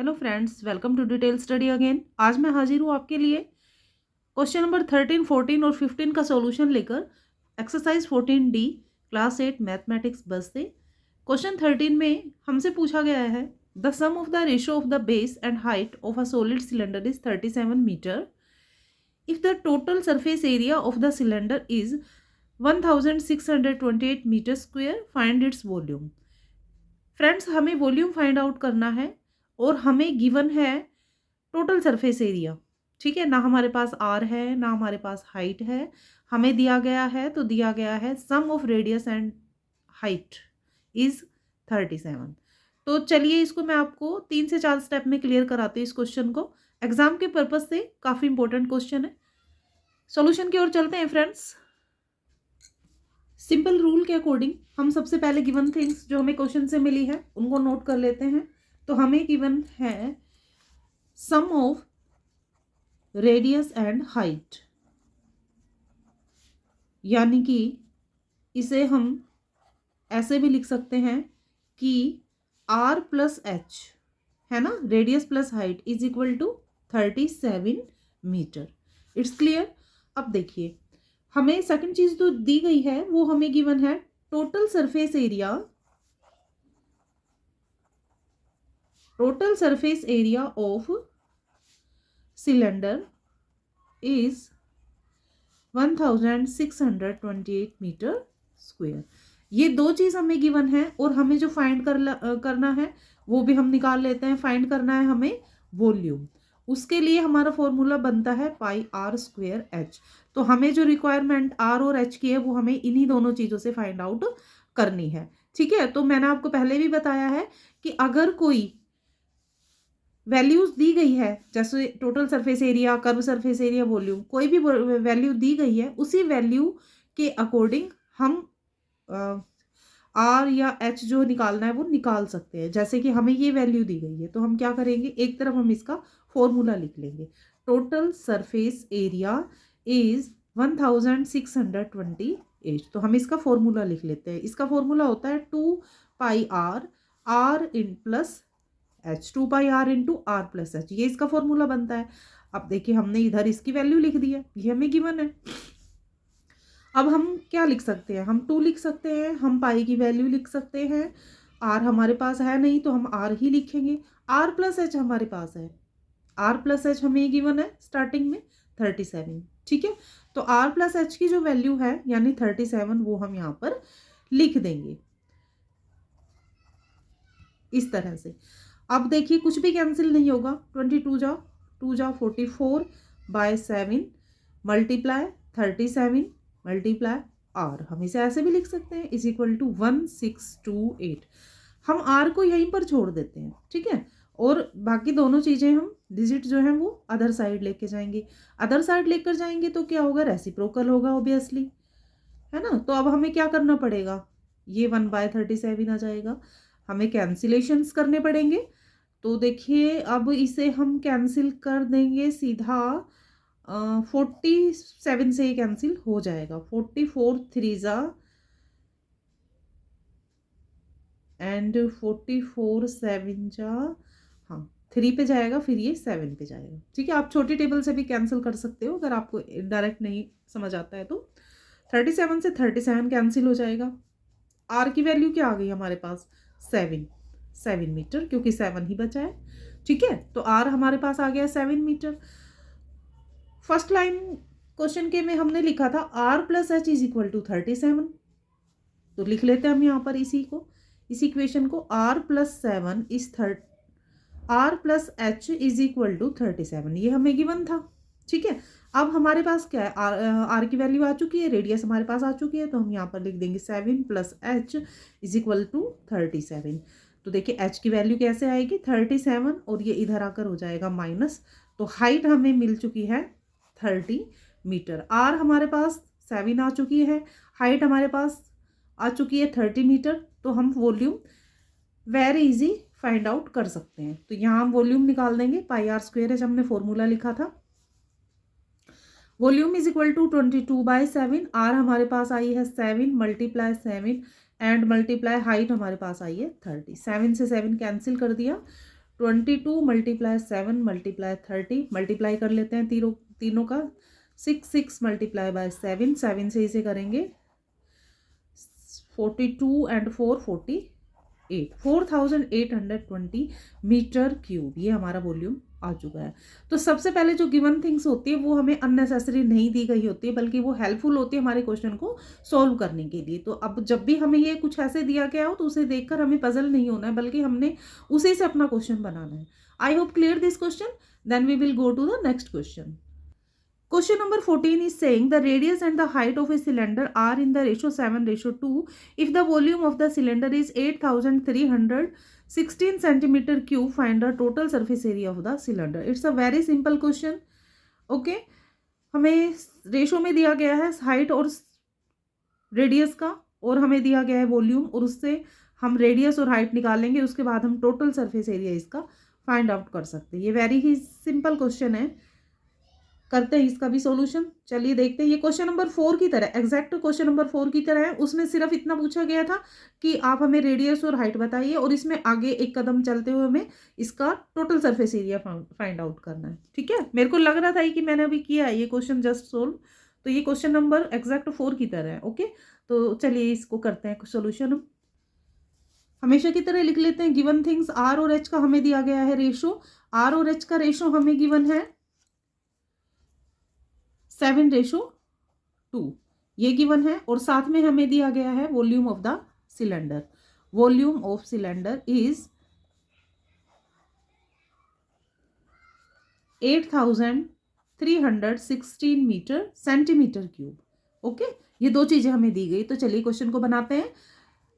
Hello friends, welcome to detail study again. आज मैं हाजिर हूँ आपके लिए क्वेश्चन नंबर 13, 14 और 15 का सॉल्यूशन लेकर। एक्सरसाइज 14D क्लास 8 मैथमेटिक्स बस से। क्वेश्चन 13 में हमसे पूछा गया है the sum of the ratio of the base and height of a solid cylinder is 37 metre. If the total surface area of the cylinder is 1628 metre square, find its volume. Friends, हमें volume find out करना है और हमें given है total surface area. ठीक है ना, हमारे पास आर है ना हमारे पास हाइट है। हमें दिया गया है तो दिया गया है sum of radius and height is 37। तो चलिए इसको मैं आपको 3 से 4 स्टेप में क्लियर कराती हूँ। इस क्वेश्चन को एग्जाम के पर्पज से काफ़ी इंपॉर्टेंट क्वेश्चन है। सॉल्यूशन की ओर चलते हैं फ्रेंड्स। सिंपल रूल के अकॉर्डिंग हम सबसे पहले गिवन थिंग्स जो हमें क्वेश्चन से मिली है उनको नोट कर लेते हैं। तो हमें गिवन है sum of radius and height, यानी कि इसे हम ऐसे भी लिख सकते हैं कि r प्लस एच है ना, radius plus height is equal to 37 metre. It's clear. अब देखिए, हमें सेकंड चीज तो दी गई है, वो हमें गिवन है total surface area of cylinder is 1628 metre square. ये दो चीज हमें गिवन है और हमें जो फाइंड करना है वो भी हम निकाल लेते हैं। फाइंड करना है हमें वॉल्यूम। उसके लिए हमारा फॉर्मूला बनता है पाई आर स्क्वायर एच। तो हमें जो रिक्वायरमेंट आर और एच की है वो हमें इन्हीं दोनों चीजों से फाइंड आउट करनी है। ठीक है, तो मैंने आपको पहले भी बताया है कि अगर कोई वैल्यूज दी गई है, जैसे total surface area, curve surface area, volume, कोई भी वैल्यू दी गई है उसी वैल्यू के अकॉर्डिंग हम आर या एच जो निकालना है वो निकाल सकते हैं। जैसे कि हमें ये वैल्यू दी गई है तो हम क्या करेंगे, एक तरफ हम इसका फॉर्मूला लिख लेंगे। Total surface area is 1628। तो हम इसका फॉर्मूला लिख लेते हैं। इसका फॉर्मूला होता है 2 pi r in plus h, 2 pi r into r plus h, ये इसका फॉर्मूला बनता है। अब देखिए, हमने इधर इसकी वैल्यू लिख दी है, ये हमें गिवन है। अब हम क्या लिख सकते हैं, हम 2 लिख सकते हैं, हम पाई की वैल्यू लिख सकते हैं। आर हमारे पास है नहीं तो हम आर ही लिखेंगे। आर प्लस एच हमारे पास है, आर प्लस एच हमें गिवन है स्टार्टिंग में 37। ठीक है, तो आर प्लस एच की जो वैल्यू है यानी 37 वो हम यहाँ पर लिख देंगे इस तरह से। अब देखिए, कुछ भी कैंसिल नहीं होगा। 22 जा 44 बाय 7 मल्टीप्लाई 37 मल्टीप्लाई आर, हम इसे ऐसे भी लिख सकते हैं, इज इक्वल टू 1628। हम आर को यहीं पर छोड़ देते हैं। ठीक है, और बाकी दोनों चीज़ें हम डिजिट जो है वो अदर साइड लेके जाएंगे। अदर साइड लेकर जाएंगे तो क्या होगा, रेसिप्रोकल होगा ऑब्वियसली, है ना। तो अब हमें क्या करना पड़ेगा, ये 1/37 आ जाएगा, हमें कैंसिलेशंस करने पड़ेंगे। तो देखिए, अब इसे हम कैंसिल कर देंगे सीधा 47 से ही कैंसिल हो जाएगा। 44 3 जा एंड 44 7 जा, हाँ 3 पे जाएगा, फिर ये 7 पे जाएगा। ठीक है, आप छोटी टेबल से भी कैंसिल कर सकते हो अगर आपको डायरेक्ट नहीं समझ आता है तो। 37 से 37 कैंसिल हो जाएगा। आर की वैल्यू क्या आ गई हमारे पास, 7 मीटर, क्योंकि 7 ही बचा है। ठीक है, तो आर हमारे पास आ गया 7 मीटर। फर्स्ट लाइन क्वेश्चन के में हमने लिखा था R plus H is equal to 37। तो लिख लेते हैं हम यहाँ पर इसी इक्वेशन को, R plus H is equal to 37, ये हमें गिवन था। ठीक है, अब हमारे पास क्या है, आर की वैल्यू आ चुकी है, रेडियस हमारे पास आ चुकी है, तो हम यहाँ पर लिख देंगे 7 plus H is equal to 37। तो देखिए, एच की वैल्यू कैसे आएगी, 37, और ये इधर आकर हो जाएगा माइनस। तो हाइट हमें मिल चुकी है 30 मीटर। आर हमारे पास 7 आ चुकी है, हाइट हमारे पास आ चुकी है 30 मीटर। तो हम volume very easy find out कर सकते हैं। तो यहाँ हम वॉल्यूम निकाल देंगे, पाई आर स्क्वायर है, हमने फॉर्मूला लिखा था। Volume is equal to 22/7। R हमारे पास आई है 7 मल्टीप्लाई 7 एंड मल्टीप्लाई हाइट हमारे पास आई है 30। 7 से 7 कैंसिल कर दिया, 22 मल्टीप्लाई 7 मल्टीप्लाई 30, मल्टीप्लाई कर लेते हैं तीनों का। 6 मल्टीप्लाई बाय 7, 7 से इसे करेंगे 42 एंड 4 48, 4820 मीटर क्यूब, ये हमारा वॉल्यूम आ चुका है। तो सबसे पहले जो गिवन थिंग्स होती है वो हमें अननेसेसरी नहीं दी गई होती है, बल्कि वो हेल्पफुल होती है हमारे क्वेश्चन को सॉल्व करने के लिए। तो अब जब भी हमें ये कुछ ऐसे दिया गया हो तो उसे देखकर हमें पजल नहीं होना है, बल्कि हमने उसी से अपना क्वेश्चन बनाना है। I hope clear this question, then we will go to the next question. Question number 14 is saying the radius and the height of a cylinder are in the ratio 7:2. If the volume of the cylinder is 8316 centimeter cube, find the total surface area of the cylinder. It's a very simple question. Okay, हमें ratio में दिया गया है height और radius का, और हमें दिया गया है वॉल्यूम, और उससे हम रेडियस और हाइट निकालेंगे, उसके बाद हम टोटल सरफेस एरिया इसका फाइंड आउट कर सकते हैं। ये वेरी ही सिंपल क्वेश्चन है, करते हैं इसका भी सॉल्यूशन। चलिए देखते हैं। ये क्वेश्चन नंबर 4 की तरह, एग्जैक्ट क्वेश्चन नंबर 4 की तरह है। उसमें सिर्फ इतना पूछा गया था कि आप हमें रेडियस और हाइट बताइए, और इसमें आगे एक कदम चलते हुए हमें इसका total surface area find out करना है। ठीक है, मेरे को लग रहा था कि मैंने अभी किया है ये क्वेश्चन जस्ट सोल्व, तो ये क्वेश्चन नंबर एग्जैक्ट 4 की तरह है। ओके, तो चलिए इसको करते हैं सोल्यूशन। हमेशा की तरह लिख लेते हैं गिवन थिंग्स। आर और एच का हमें दिया गया है रेशो। आर और एच का रेशो हमें गिवन है 7:2, ये गिवन है, और साथ में हमें दिया गया है volume of the cylinder. Volume of cylinder is 8316 metre centimetre cube. Okay, ये दो चीजें हमें दी गई। तो चलिए क्वेश्चन को बनाते हैं।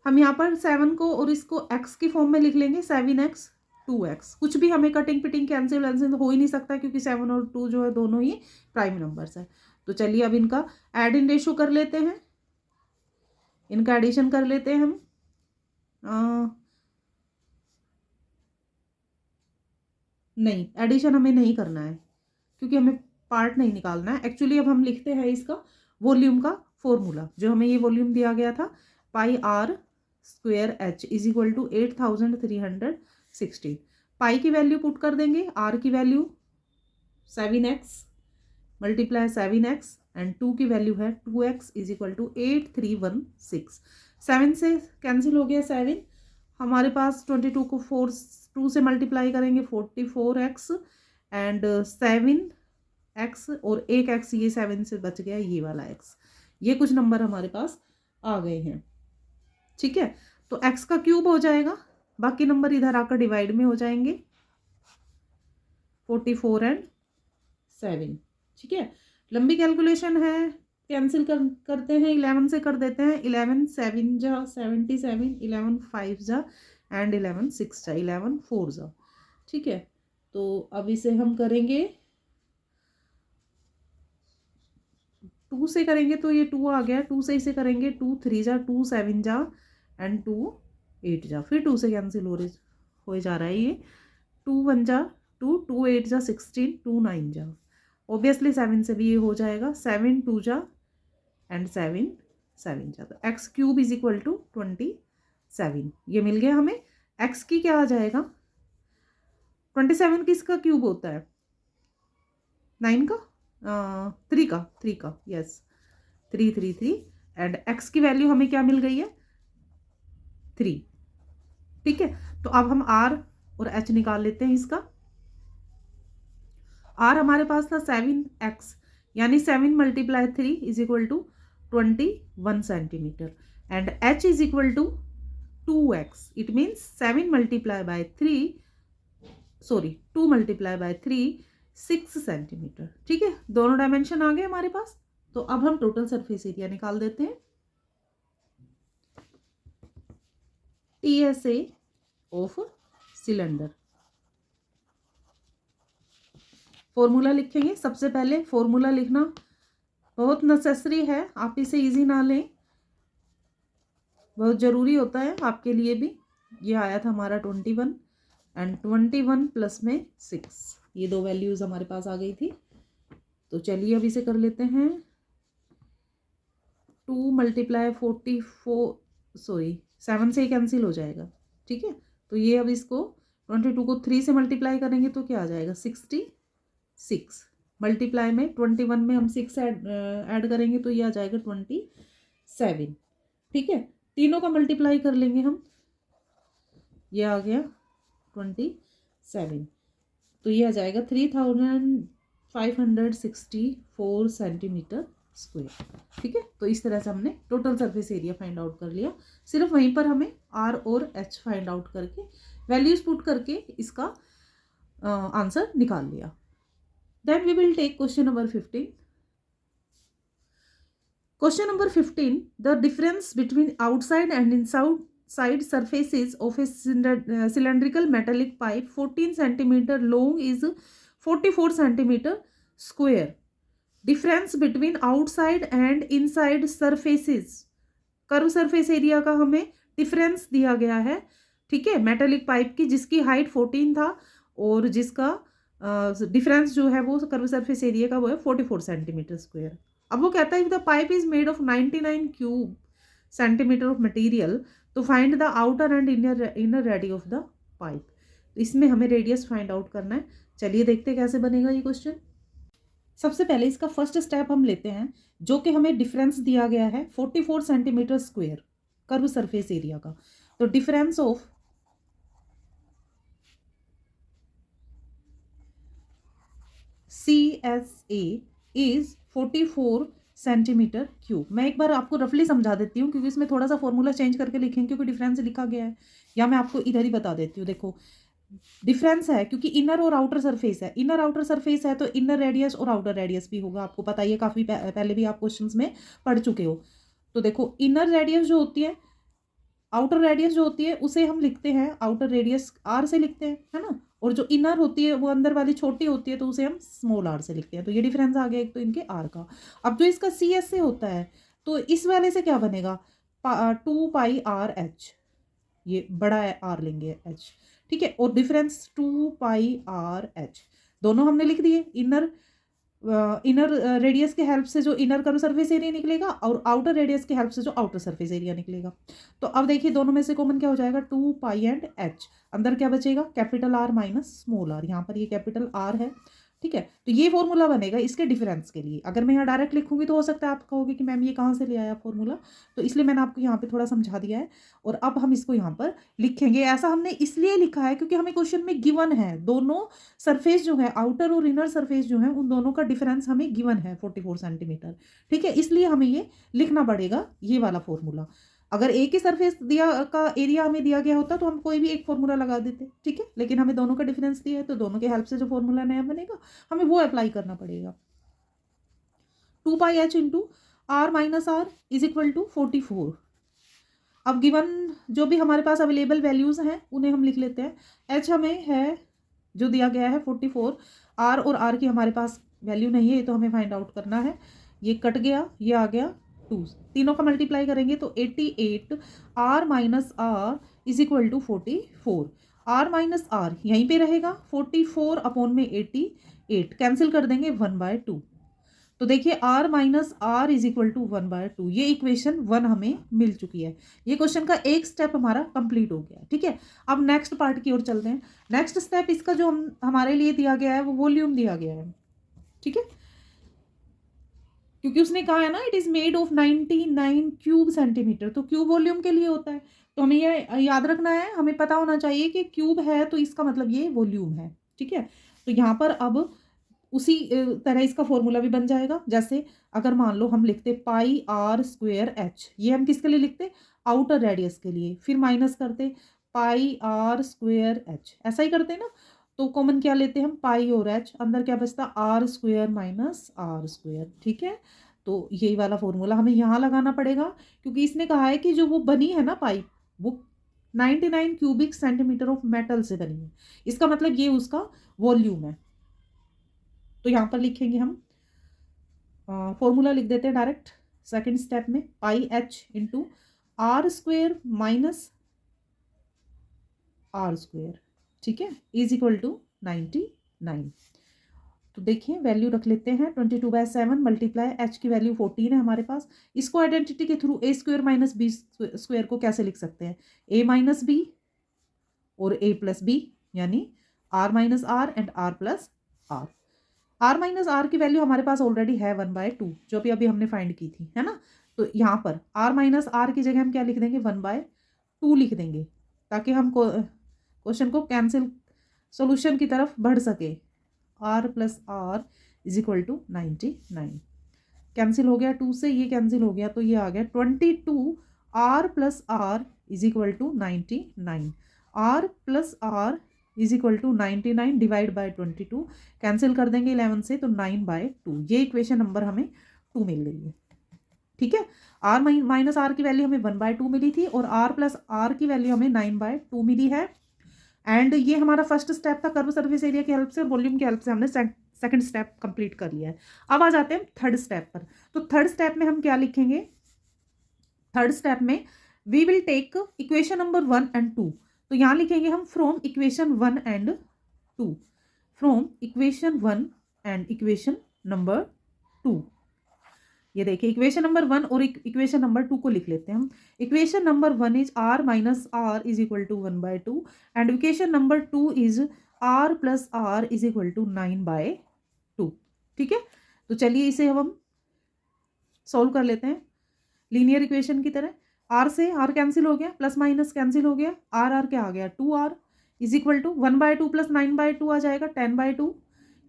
हम यहाँ पर 7 को और इसको x की फॉर्म में लिख लेंगे, 7x 2x। कुछ भी हमें कटिंग पिटिंग कैंसिल वैंसिल हो ही नहीं सकता, क्योंकि 7 और 2 जो है दोनों ही प्राइम नंबर्स है। तो चलिए अब इनका एड इन रेशो कर लेते हैं, इनका एडिशन कर लेते हैं हम। नहीं, एडिशन हमें नहीं करना है, क्योंकि हमें पार्ट नहीं निकालना है। एक्चुअली अब हम लिखते हैं इसका वॉल्यूम का फॉर्मूला, जो हमें ये वॉल्यूम दिया गया था, pi r square h is equal to 8316। पाई की वैल्यू पुट कर देंगे, आर की value 7x multiply 7x, and 2 की वैल्यू है 2x इज इक्वल टू 8316। 7 से कैंसिल हो गया 7, हमारे पास 22 को 2 से मल्टीप्लाई करेंगे 44x, एंड 7x और एक x, ये 7 से बच गया ये वाला x। ये कुछ नंबर हमारे पास आ गए हैं। ठीक है, तो x का क्यूब हो जाएगा, बाकी नंबर इधर आकर डिवाइड में हो जाएंगे, 44 एंड 7। ठीक है, लंबी कैलकुलेशन है, कैंसिल करते हैं, 11 से कर देते हैं। 11 7 जा 77, 11 5 जा एंड 11 6 जा, 11 4 जा। ठीक है, तो अब इसे हम करेंगे 2 से करेंगे, तो ये 2 आ गया। 2 से इसे करेंगे 2 3 जा, 2 7 जा एंड 2 8 जा, फिर 2 से कैंसिल हो जा रहा है ये। 2 1 जा 2, 2 8 जा 16, 2 9 जा, ऑब्वियसली 7 से भी ये हो जाएगा। 7 2 जा एंड 7 7 जा, तो x cube is equal to 27। ये मिल गया हमें। एक्स की क्या आ जाएगा, 27 किसका क्यूब होता है, 9 का 3 का यस, 3 3 3, एंड एक्स की वैल्यू हमें क्या मिल गई है 3। ठीक है, तो अब हम आर और एच निकाल लेते हैं इसका। आर हमारे पास था 7x, यानी 7 multiply 3 is equal to 21 centimetre, and h is equal to 2x। It means 7 multiply by 3, sorry 2 multiply by 3 6 centimetre. ठीक है, दोनों डायमेंशन आ गए हमारे पास। तो अब हम टोटल सरफेस एरिया निकाल देते हैं। TSA ऑफ सिलेंडर, फॉर्मूला लिखेंगे। सबसे पहले फॉर्मूला लिखना बहुत नेसेसरी है, आप इसे इजी ना लें, बहुत ज़रूरी होता है आपके लिए भी। ये आया था हमारा 21, एंड 21 प्लस में 6, ये दो वैल्यूज़ हमारे पास आ गई थी। तो चलिए अब इसे कर लेते हैं। 2 मल्टीप्लाई 44, सॉरी 7 से ही कैंसिल हो जाएगा। ठीक है, तो ये अब इसको 22 को 3 से मल्टीप्लाई करेंगे तो क्या आ जाएगा 66, मल्टीप्लाई में 21 में हम 6 ऐड करेंगे तो ये आ जाएगा 27। ठीक है, तीनों का मल्टीप्लाई कर लेंगे हम, ये आ गया 27, तो ये आ जाएगा 3564 सेंटीमीटर स्क्वायर। ठीक है, तो इस तरह से हमने total surface area find out कर लिया। सिर्फ वहीं पर हमें आर और एच फाइंड आउट करके वैल्यूज पुट करके इसका आंसर निकाल लिया। Then we will take question number 15। Question number 15, the difference between outside and inside surfaces of a cylindrical metallic pipe 14 centimeter long is 44 centimeter square. Difference between outside and inside surfaces, curve surface area का हमें difference दिया गया है। ठीक है, metallic pipe की जिसकी height 14 था और जिसका डिफरेंस जो है वो कर्व सरफेस एरिया का वो है 44 सेंटीमीटर स्क्वायर। अब वो कहता है the pipe is made of 99 cube centimetre of material, तो find the outer and inner radius of the pipe. इसमें हमें रेडियस फाइंड आउट करना है। चलिए देखते हैं कैसे बनेगा ये क्वेश्चन। सबसे पहले इसका फर्स्ट स्टेप हम लेते हैं, जो कि हमें डिफरेंस दिया गया है 44 centimetre square curve surface area का। तो difference of CSA is 44 centimetre cube. मैं एक बार आपको रफली समझा देती हूँ क्योंकि इसमें थोड़ा सा फॉर्मूला चेंज करके लिखेंगे क्योंकि डिफरेंस लिखा गया है, या मैं आपको इधर ही बता देती हूँ। देखो डिफरेंस है क्योंकि इनर और आउटर सरफेस है, इनर आउटर सरफेस है तो इनर रेडियस और आउटर रेडियस भी होगा, आपको पता ही है, काफ़ी पहले भी आप क्वेश्चंस में पढ़ चुके हो। तो देखो इनर रेडियस जो होती है, आउटर रेडियस जो होती है उसे हम लिखते हैं, आउटर रेडियस आर से लिखते हैं, है ना, और जो इनर होती है वो अंदर वाली छोटी होती है तो उसे हम स्मॉल आर से लिखते हैं। तो ये डिफरेंस आ गया एक तो इनके आर का। अब जो इसका सी एस से होता है तो इस वाले से क्या बनेगा 2 पाई आर एच, ये बड़ा आर लेंगे एच। ठीक है, और डिफरेंस 2 पाई आर एच, दोनों हमने लिख दिए। इनर रेडियस के हेल्प से जो इनर कर्व सरफेस एरिया निकलेगा और आउटर रेडियस के हेल्प से जो आउटर सरफेस एरिया निकलेगा। तो अब देखिए दोनों में से कॉमन क्या हो जाएगा 2 पाई एंड एच, अंदर क्या बचेगा capital R minus small r, यहाँ पर ये कैपिटल आर है। ठीक है, तो ये फॉर्मूला बनेगा इसके डिफरेंस के लिए। अगर मैं यहाँ डायरेक्ट लिखूंगी तो हो सकता है आप कहोगे कि मैम ये कहाँ से ले आया फॉर्मूला, तो इसलिए मैंने आपको यहाँ पे थोड़ा समझा दिया है। और अब हम इसको यहाँ पर लिखेंगे। ऐसा हमने इसलिए लिखा है क्योंकि हमें क्वेश्चन में गिवन है दोनों सरफेस जो है, आउटर और इनर सरफेस जो है, उन दोनों का डिफरेंस हमें गिवन है 44 सेंटीमीटर। ठीक है, इसलिए हमें ये लिखना पड़ेगा ये वाला फॉर्मूला। अगर एक ही सरफेस दिया का एरिया हमें दिया गया होता तो हम कोई भी एक फॉर्मूला लगा देते। ठीक है, लेकिन हमें दोनों का डिफरेंस दिया है तो दोनों के हेल्प से जो फॉर्मूला नया बनेगा हमें वो अप्लाई करना पड़ेगा। 2 pi h into R minus are is equal to 44। अब गिवन जो भी हमारे पास अवेलेबल वैल्यूज हैं उन्हें हम लिख लेते हैं। एच हमें है जो दिया गया है 44, आर और आर की हमारे पास वैल्यू नहीं है, ये तो हमें फाइंड आउट करना है। ये कट गया, ये आ गया 2, तीनों का मल्टीप्लाई करेंगे तो 88 R minus are is equal to 44। R minus r यहीं पे रहेगा, 44 अपॉन में 88 कैंसिल कर देंगे 1/2। तो देखिए R minus are is equal to 1/2, ये इक्वेशन 1 हमें मिल चुकी है। ये क्वेश्चन का एक स्टेप हमारा कंप्लीट हो गया। ठीक है, अब नेक्स्ट पार्ट की ओर चलते हैं। नेक्स्ट स्टेप इसका जो हमारे लिए दिया गया है वो वॉल्यूम दिया गया है। ठीक है, क्योंकि उसने कहा है ना it is made of 99 cube centimetre, तो क्यूब वॉल्यूम के लिए होता है। तो हमें ये याद रखना है, हमें पता होना चाहिए कि क्यूब है तो इसका मतलब ये वॉल्यूम है। ठीक है, तो यहाँ पर अब उसी तरह इसका फॉर्मूला भी बन जाएगा। जैसे अगर मान लो हम लिखते पाई आर स्क्वेयर एच, ये हम किसके लिए लिखते आउटर रेडियस के लिए, फिर माइनस करते पाई आर स्क्वेयर एच, ऐसा ही करते ना। तो कॉमन क्या लेते हैं हम पाई और एच, अंदर क्या बचता R square minus r square. ठीक है, तो यही वाला फॉर्मूला हमें यहाँ लगाना पड़ेगा क्योंकि इसने कहा है कि जो वो बनी है ना पाइप वो 99 क्यूबिक सेंटीमीटर ऑफ मेटल से बनी है, इसका मतलब ये उसका वॉल्यूम है। तो यहाँ पर लिखेंगे हम फॉर्मूला लिख देते हैं डायरेक्ट सेकंड स्टेप में, pi h into R square minus r square. ठीक है, इज इक्वल टू 99। तो देखिए वैल्यू रख लेते हैं 22/7 मल्टीप्लाई एच की वैल्यू 14 है हमारे पास। इसको आइडेंटिटी के through a square minus b square को कैसे लिख सकते हैं, ए माइनस बी और ए प्लस बी। यानी r minus R and r plus R. r minus R की वैल्यू हमारे पास ऑलरेडी है 1/2 जो भी अभी हमने फाइंड की थी, है ना। तो यहाँ पर r माइनस आर की जगह हम क्या लिख देंगे, 1/2 लिख देंगे, ताकि हम क्वेश्चन को कैंसिल सॉल्यूशन की तरफ बढ़ सके। r plus R is equal to 99, cancel हो गया 2 से, ये कैंसिल हो गया, तो ये आ गया 22 r plus R is equal to 99। r plus R is equal to 99 divide by 22, cancel कर देंगे 11 से, तो 9/2। ये इक्वेशन नंबर हमें 2 मिल गई है। ठीक है, r माइनस आर की वैल्यू हमें 1/2 मिली थी और r प्लस आर की वैल्यू हमें 9/2 मिली है। एंड ये हमारा फर्स्ट स्टेप था कर्व सरफेस एरिया की हेल्प से और वॉल्यूम की हेल्प से हमने सेकंड स्टेप कंप्लीट कर लिया है। अब आ जाते हैं थर्ड स्टेप पर। तो थर्ड स्टेप में हम क्या लिखेंगे, थर्ड स्टेप में we will take equation number 1 and 2। तो यहाँ लिखेंगे हम from equation 1 and 2, from equation 1 and equation number 2। ये देखिए इक्वेशन नंबर 1 और इक्वेशन नंबर 2 को लिख लेते हैं हम। Equation number 1 is r minus are is equal to 1/2 and equation number 2 is r plus R is equal to 9/2। ठीक है, तो चलिए इसे हम सोल्व कर लेते हैं लीनियर इक्वेशन की तरह। r से r कैंसिल हो गया, प्लस माइनस कैंसिल हो गया, r क्या आ गया 2r is equal to 1/2 plus 9/2 आ जाएगा 10/2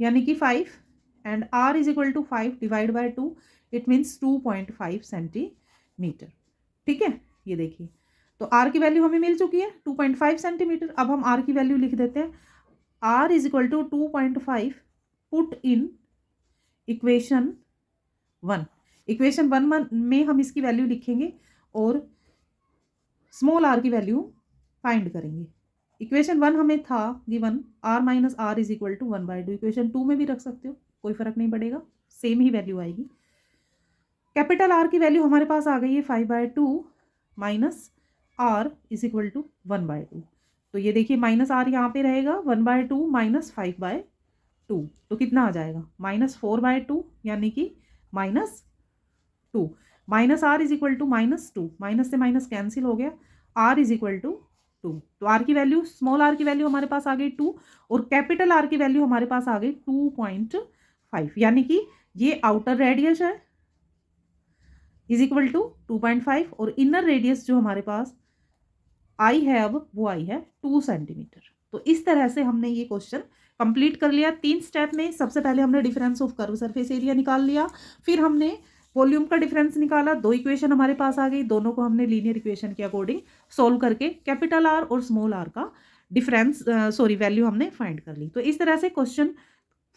यानी कि 5 and r is equal to 5 divide by 2 it means 2.5 centimetre. ठीक है, ये देखिए तो r की वैल्यू हमें मिल चुकी है 2.5 सेंटीमीटर। अब हम r की वैल्यू लिख देते हैं, r is equal to 2.5 put in equation 1। Equation 1 में हम इसकी वैल्यू लिखेंगे और स्मॉल r की वैल्यू फाइंड करेंगे। इक्वेशन 1 हमें था given r minus are is equal to 1/2। Equation 2 में भी रख सकते हो, कोई फर्क नहीं पड़ेगा, सेम ही वैल्यू आएगी। कैपिटल R की वैल्यू हमारे पास आ गई है 5/2 minus are is equal to 1/2। तो ये देखिए माइनस आर यहाँ पे रहेगा 1/2 माइनस 5/2, तो कितना आ जाएगा -4/2 यानी कि -2। Minus are is equal to -2, minus से माइनस कैंसिल हो गया, r इज इक्वल टू 2। तो r की वैल्यू, स्मॉल r की वैल्यू हमारे पास आ गई 2 और कैपिटल R की वैल्यू हमारे पास आ गई 2.5 यानी कि ये आउटर रेडियस है इज इक्वल टू 2.5 और इनर रेडियस जो हमारे पास आई है अब वो आई है 2 सेंटीमीटर। तो इस तरह से हमने ये क्वेश्चन कंप्लीट कर लिया 3 स्टेप में। सबसे पहले हमने difference of curve surface area निकाल लिया, फिर हमने वॉल्यूम का डिफरेंस निकाला, 2 इक्वेशन हमारे पास आ गई, दोनों को हमने लीनियर इक्वेशन के अकॉर्डिंग सोल्व करके कैपिटल R और स्मॉल r का डिफरेंस वैल्यू हमने फाइंड कर ली। तो इस तरह से क्वेश्चन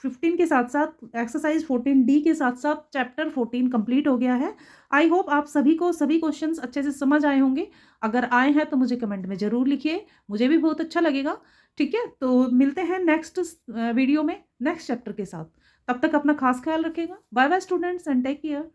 15 के साथ साथ एक्सरसाइज 14D के साथ साथ चैप्टर 14 कंप्लीट हो गया है। आई होप आप सभी को सभी क्वेश्चंस अच्छे से समझ आए होंगे। अगर आए हैं तो मुझे कमेंट में ज़रूर लिखिए, मुझे भी बहुत अच्छा लगेगा। ठीक है, तो मिलते हैं नेक्स्ट वीडियो में नेक्स्ट चैप्टर के साथ। तब तक अपना खास ख्याल रखिएगा। Bye bye students and take care.